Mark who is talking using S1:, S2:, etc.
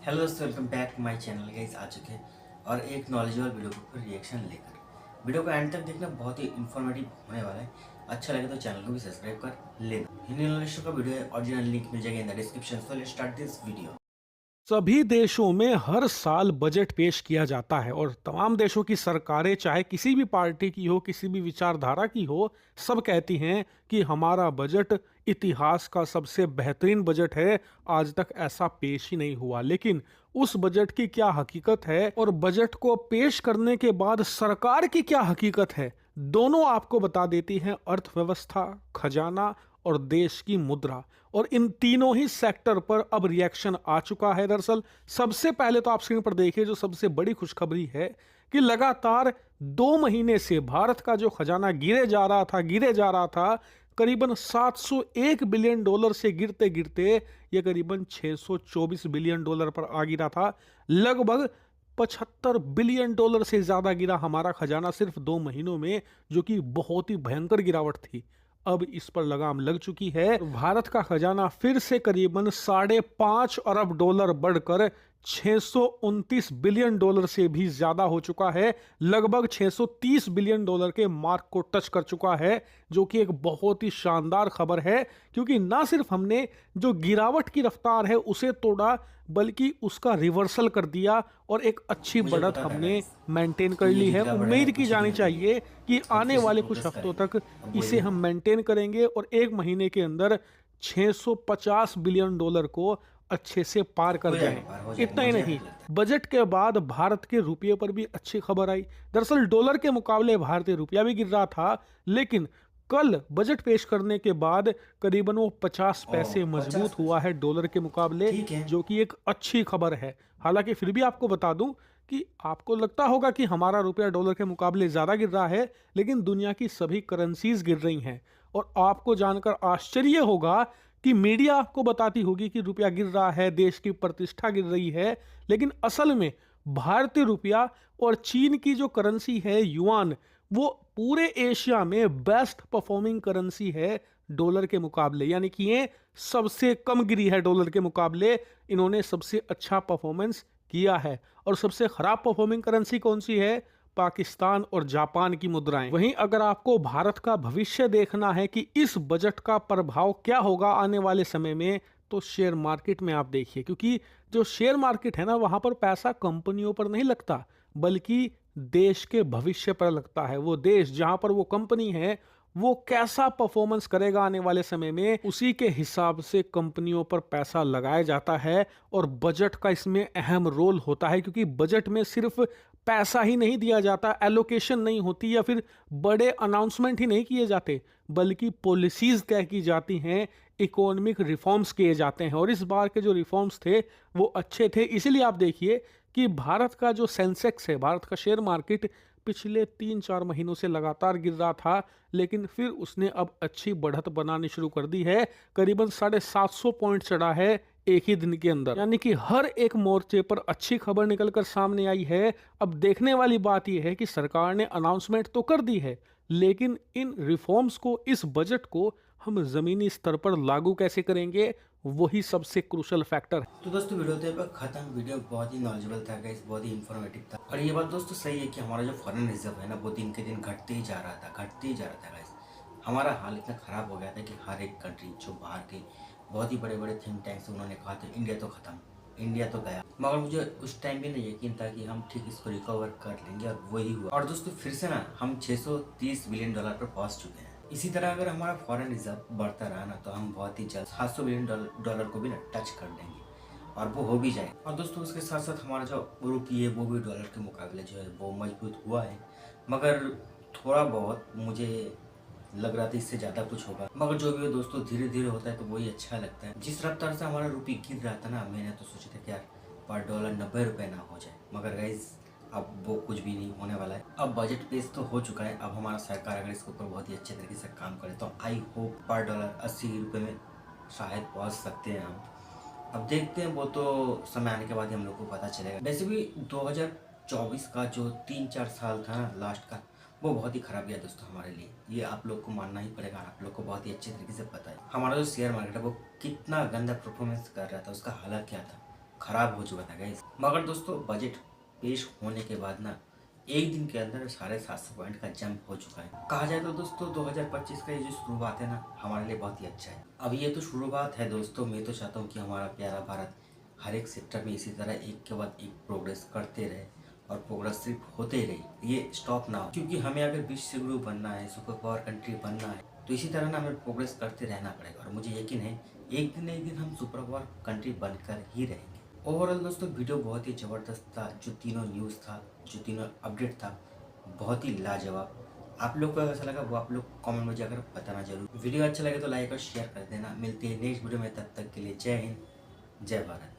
S1: Hello दोस्तों, welcome back my channel. Guys आ चुके हैं और एक नॉलेजेबल वीडियो के ऊपर रिएक्शन लेकर। वीडियो को एंड तक देखना, बहुत ही इन्फॉर्मेटिव होने वाला है। अच्छा लगे तो चैनल को भी सब्सक्राइब कर लेना। हिंदी नॉलेज का वीडियो है, ओरिजिनल लिंक मिल जाएगा in the description. So let's start this video.
S2: सभी देशों में हर साल बजट पेश किया जाता है और तमाम देशों की सरकारें, चाहे किसी भी पार्टी की हो, किसी भी विचारधारा की हो, सब कहती हैं कि हमारा बजट इतिहास का सबसे बेहतरीन बजट है। आज तक ऐसा पेश ही नहीं हुआ। लेकिन उस बजट की क्या हकीकत है और बजट को पेश करने के बाद सरकार की क्या हकीकत है, दोनों आपको बता देती हैं अर्थव्यवस्था, खजाना और देश की मुद्रा। और इन तीनों ही सेक्टर पर अब रिएक्शन आ चुका है। दरअसल सबसे पहले तो आप स्क्रीन पर देखिए, जो सबसे बड़ी खुशखबरी है कि लगातार 2 महीने से भारत का जो खजाना गिरे जा रहा था, करीबन 701 बिलियन डॉलर से गिरते गिरते ये करीबन 624 बिलियन डॉलर पर आ गिरा था। लगभग 75 बिलियन डॉलर से ज्यादा गिरा हमारा खजाना सिर्फ 2 महीनों में, जो कि बहुत ही भयंकर गिरावट थी। अब इस पर लगाम लग चुकी है। भारत का खजाना फिर से करीबन 5.5 अरब डॉलर बढ़कर 629 बिलियन डॉलर से भी ज्यादा हो चुका है। लगभग 630 बिलियन डॉलर के मार्क को टच कर चुका है, जो कि एक बहुत ही शानदार खबर है। क्योंकि ना सिर्फ हमने जो गिरावट की रफ्तार है उसे तोड़ा, बल्कि उसका रिवर्सल कर दिया और एक अच्छी
S1: मुझे
S2: बढ़त
S1: पता था
S2: हमने
S1: गाइस
S2: मेंटेन
S1: कि
S2: कर
S1: ये
S2: ली
S1: जो
S2: है।
S1: गिरावट है ना
S2: उम्मीद की
S1: कुछ ही
S2: जानी
S1: दिनों के लिए
S2: चाहिए कि
S1: हम
S2: आने
S1: फिर से
S2: वाले कुछ
S1: फोकस
S2: हफ्तों
S1: करेंगे।
S2: तक
S1: अब वही
S2: इसे
S1: है।
S2: हम मेंटेन करेंगे और 1 महीने के अंदर 650 बिलियन डॉलर को अच्छे से पार कर
S1: हो जाएगा,
S2: जाएं।
S1: पार हो जाएगा,
S2: इतना ही
S1: मुझे यहाँ
S2: नहीं,
S1: तक लगता है।
S2: बजट के बाद भारत के रुपये पर भी अच्छी खबर आई। दरअसल डॉलर के मुकाबले भारतीय रुपया भी गिर रहा था, लेकिन कल बजट पेश करने के बाद करीबन वो 50
S1: ओह,
S2: पैसे
S1: 50
S2: मजबूत हुआ
S1: पैसे
S2: है डॉलर के मुकाबले,
S1: ठीक है।
S2: जो कि एक अच्छी खबर है। हालांकि फिर भी आपको बता दूं कि आपको लगता होगा कि हमारा रुपया डॉलर के मुकाबले ज्यादा गिर रहा है, लेकिन दुनिया की सभी करेंसीज गिर रही हैं। और आपको जानकर आश्चर्य होगा कि मीडिया आपको बताती होगी कि रुपया गिर रहा है, देश की प्रतिष्ठा गिर रही है, लेकिन असल में भारतीय रुपया और चीन की जो करेंसी है युआन, वो पूरे एशिया में बेस्ट परफॉर्मिंग करेंसी है डॉलर के मुकाबले। यानी कि ये सबसे कम गिरी है डॉलर के मुकाबले, इन्होंने सबसे अच्छा परफॉर्मेंस किया है। और सबसे खराब परफॉर्मिंग करेंसी कौन सी है? पाकिस्तान और जापान की मुद्राएं। वहीं अगर आपको भारत का भविष्य देखना है कि इस बजट का प्रभाव क्या होगा आने वाले समय में, तो शेयर मार्केट में आप देखिए। क्योंकि जो शेयर मार्केट है ना, वहां पर पैसा कंपनियों पर नहीं लगता, बल्कि देश के भविष्य पर लगता है। वो देश जहां पर वो कंपनी है, वो कैसा परफॉर्मेंस करेगा आने वाले समय में, उसी के हिसाब से कंपनियों पर पैसा लगाया जाता है। और बजट का इसमें अहम रोल होता है, क्योंकि बजट में सिर्फ पैसा ही नहीं दिया जाता, एलोकेशन नहीं होती, या फिर बड़े अनाउंसमेंट ही नहीं किए जाते, बल्कि पॉलिसीज तय की जाती हैं, इकोनॉमिक रिफॉर्म्स किए जाते हैं। और इस बार के जो रिफॉर्म्स थे वो अच्छे थे। इसीलिए आप देखिए कि भारत का जो सेंसेक्स है, भारत का शेयर मार्केट, पिछले 3-4 महीनों से लगातार गिर रहा था, लेकिन फिर उसने अब अच्छी बढ़त बनानी शुरू कर दी है। करीबन 750 पॉइंट चढ़ा है एक ही दिन के अंदर। यानी कि हर एक मोर्चे पर अच्छी खबर निकलकर सामने आई है। अब देखने वाली बात यह है कि सरकार ने अनाउंसमेंट तो कर दी है, लेकिन इन रिफॉर्म्स को, इस बजट को हम जमीनी स्तर पर लागू कैसे करेंगे, वही सबसे क्रूशल फैक्टर है।
S1: तो दोस्तों वीडियो तो यहाँ खत्म। वीडियो बहुत ही नॉलेजेबल था गाइस, बहुत ही इन्फॉर्मेटिव था। और ये बात दोस्तों सही है कि हमारा जो फॉरेन रिजर्व है ना, वो दिन के दिन घटते ही जा रहा था, घटते ही जा रहा था गाइस। हमारा हाल इतना ख़राब हो गया था कि हर एक कंट्री जो बाहर के बहुत ही बड़े बड़े थिंक टैंक्स उन्होंने कहा था इंडिया तो ख़त्म, इंडिया तो गया। मगर मुझे उस टाइम भी नहीं यकीन था कि हम ठीक इसको रिकवर कर लेंगे, और वही हुआ। और दोस्तों फिर से ना हम 630 बिलियन डॉलर पर पहुंच चुके हैं। इसी तरह अगर हमारा फॉरेन रिजर्व बढ़ता रहा ना, तो हम बहुत ही जल्द 700 बिलियन डॉलर को भी ना टच कर देंगे, और वो हो भी जाए। और दोस्तों उसके साथ साथ हमारा जो रुपये है वो भी डॉलर के मुकाबले जो है वो मजबूत हुआ है। मगर थोड़ा बहुत मुझे लग रहा था इससे ज़्यादा कुछ होगा, मगर जो भी हो दोस्तों, धीरे धीरे होता है तो वही अच्छा लगता है। जिस रफ्तार से हमारा रुपये गिर रहा था ना, मैंने तो सोचा था कि यार पर डॉलर 90 रुपये ना हो जाए, मगर गाइज अब वो कुछ भी नहीं होने वाला है। अब बजट पेश तो हो चुका है। अब हमारा सरकार अगर इसके ऊपर बहुत ही अच्छे तरीके से काम करे तो आई होप पर डॉलर 80 रुपये में शायद पहुंच सकते हैं हम। अब देखते हैं, वो तो समय आने के बाद ही हम लोग को पता चलेगा। वैसे भी 2024 का जो 3-4 साल था ना लास्ट का, वो बहुत ही खराब गया दोस्तों हमारे लिए। ये आप लोग को मानना ही पड़ेगा, आप लोग को बहुत ही अच्छे तरीके से पता है। हमारा जो शेयर मार्केट है वो कितना गंदा परफॉर्मेंस कर रहा था, उसका हालत क्या था। खराब हो चुका था गाइस। मगर दोस्तों बजट पेश होने के बाद ना एक दिन के अंदर 750 पॉइंट का जंप हो चुका है। कहा जाए तो दोस्तों 2025 का ये जो शुरुआत है ना हमारे लिए बहुत ही अच्छा है। अब ये तो शुरुआत है दोस्तों, मैं तो चाहता हूँ कि हमारा प्यारा भारत हर एक सेक्टर में इसी तरह एक के बाद एक प्रोग्रेस करते रहे और प्रोग्रेस सिर्फ होते ही रहे, ये स्टॉप ना हो। क्योंकि हमें अगर विश्व गुरु बनना है, सुपर पावर कंट्री बनना है, तो इसी तरह ना हमें प्रोग्रेस करते रहना पड़ेगा। और मुझे यकीन है एक दिन न एक दिन हम सुपर पावर कंट्री बनकर ही रहेंगे। ओवरऑल दोस्तों वीडियो बहुत ही ज़बरदस्त था। जो तीनों न्यूज़ था, जो तीनों अपडेट था, बहुत ही लाजवाब। आप लोग को कैसा लगा वो आप लोग कमेंट में जाकर बताना जरूर। वीडियो अच्छा लगे तो लाइक और शेयर कर देना। मिलते हैं नेक्स्ट वीडियो में, तब तक के लिए जय हिंद, जय भारत।